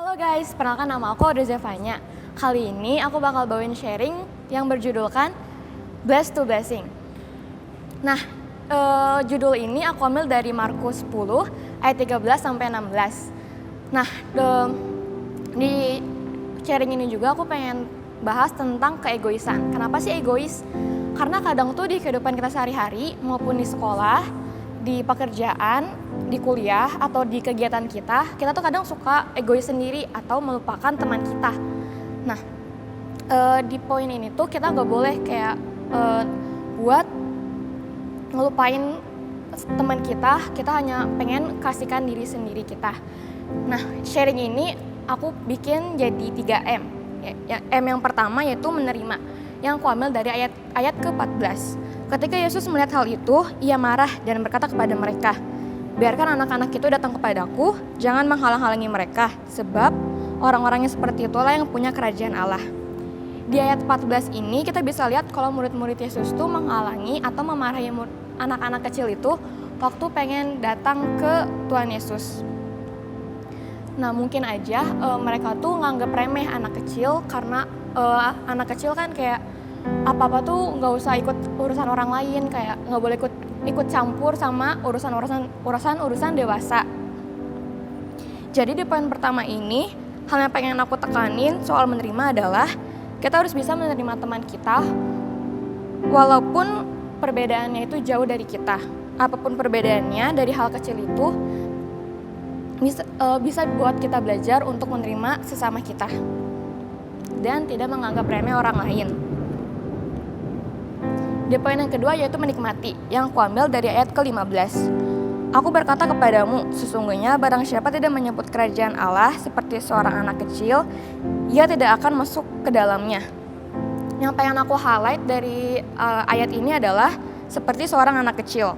Halo guys, perkenalkan nama aku Aude Zevanya. Kali ini aku bakal bawain sharing yang berjudulkan Blessed to Blessing. Nah, judul ini aku ambil dari Markus 10 ayat 13 sampai 16. Nah, di sharing ini juga aku pengen bahas tentang keegoisan. Kenapa sih egois? Karena kadang tuh di kehidupan kita sehari-hari maupun di sekolah, di pekerjaan, di kuliah atau di kegiatan kita tuh kadang suka egois sendiri atau melupakan teman kita. Nah, di poin ini tuh kita nggak boleh kayak buat ngelupain teman kita hanya pengen kasihkan diri sendiri kita. Nah, sharing ini aku bikin jadi 3M. M yang pertama yaitu menerima, yang aku ambil dari ayat ke-14. Ketika Yesus melihat hal itu, ia marah dan berkata kepada mereka, "Biarkan anak-anak itu datang kepadaku, jangan menghalang-halangi mereka, sebab orang-orang yang seperti itulah yang punya kerajaan Allah." Di ayat 14 ini kita bisa lihat kalau murid-murid Yesus itu menghalangi atau memarahi anak-anak kecil itu waktu pengen datang ke Tuhan Yesus. Nah, mungkin aja mereka tuh nganggep remeh anak kecil karena anak kecil kan kayak apa-apa tuh nggak usah ikut urusan orang lain, kayak nggak boleh ikut campur sama urusan dewasa. Jadi di poin pertama ini, hal yang pengen aku tekanin soal menerima adalah kita harus bisa menerima teman kita walaupun perbedaannya itu jauh dari kita. Apapun perbedaannya dari hal kecil itu bisa buat kita belajar untuk menerima sesama kita dan tidak menganggap remeh orang lain. Di poin yang kedua yaitu menikmati, yang aku ambil dari ayat ke-15. Aku berkata kepadamu, sesungguhnya barang siapa tidak menyebut kerajaan Allah seperti seorang anak kecil, ia tidak akan masuk ke dalamnya. Yang pengen aku highlight dari ayat ini adalah seperti seorang anak kecil.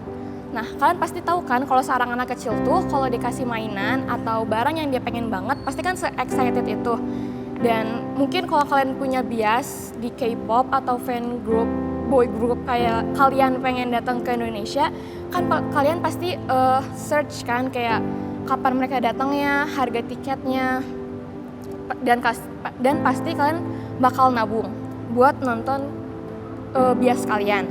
Nah, kalian pasti tahu kan kalau seorang anak kecil tuh kalau dikasih mainan atau barang yang dia pengen banget, pasti kan se-excited itu. Dan mungkin kalau kalian punya bias di K-pop atau fan group, boy group kayak kalian pengen datang ke Indonesia, kan kalian pasti search kan kayak kapan mereka datangnya, harga tiketnya, dan pasti kalian bakal nabung buat nonton bias kalian.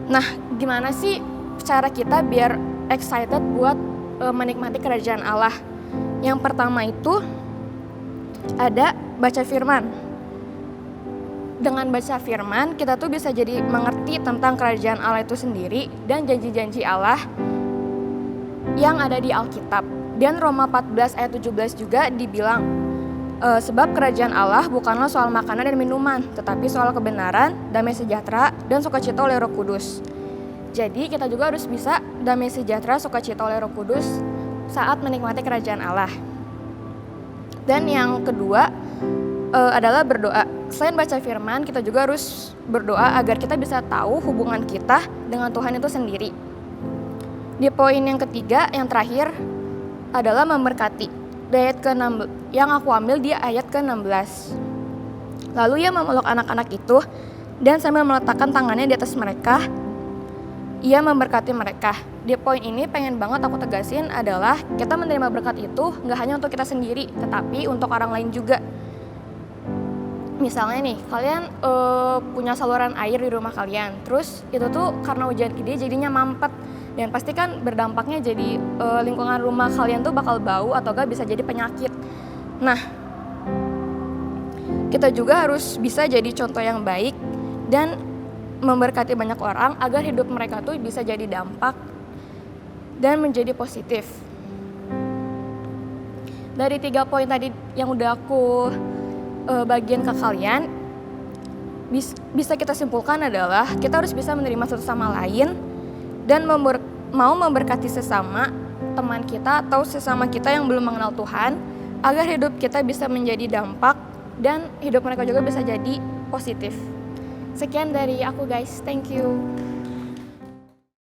Nah, gimana sih cara kita biar excited buat menikmati kerajaan Allah? Yang pertama itu ada baca firman. Dengan baca firman, kita tuh bisa jadi mengerti tentang kerajaan Allah itu sendiri dan janji-janji Allah yang ada di Alkitab. Dan Roma 14 ayat 17 juga dibilang, sebab kerajaan Allah bukanlah soal makanan dan minuman, tetapi soal kebenaran, damai sejahtera, dan sukacita oleh Roh Kudus. Jadi kita juga harus bisa damai sejahtera, sukacita oleh Roh Kudus saat menikmati kerajaan Allah. Dan yang kedua adalah berdoa. Selain baca firman, kita juga harus berdoa agar kita bisa tahu hubungan kita dengan Tuhan itu sendiri. Di poin yang ketiga, yang terakhir adalah memberkati. Di ayat ke-6 yang aku ambil di ayat ke-16. Lalu ia memeluk anak-anak itu dan sambil meletakkan tangannya di atas mereka, ia memberkati mereka. Di poin ini pengen banget aku tegasin adalah kita menerima berkat itu nggak hanya untuk kita sendiri, tetapi untuk orang lain juga. Misalnya nih, kalian punya saluran air di rumah kalian, terus itu tuh karena hujan gede jadinya mampet, dan pasti kan berdampaknya jadi lingkungan rumah kalian tuh bakal bau atau gak bisa jadi penyakit. Nah, kita juga harus bisa jadi contoh yang baik dan memberkati banyak orang agar hidup mereka tuh bisa jadi dampak dan menjadi positif. Dari 3 poin tadi yang udah aku bagian ke kalian, bisa kita simpulkan adalah kita harus bisa menerima satu sama lain dan mau memberkati sesama teman kita atau sesama kita yang belum mengenal Tuhan agar hidup kita bisa menjadi dampak dan hidup mereka juga bisa jadi positif. Sekian dari aku guys, thank you.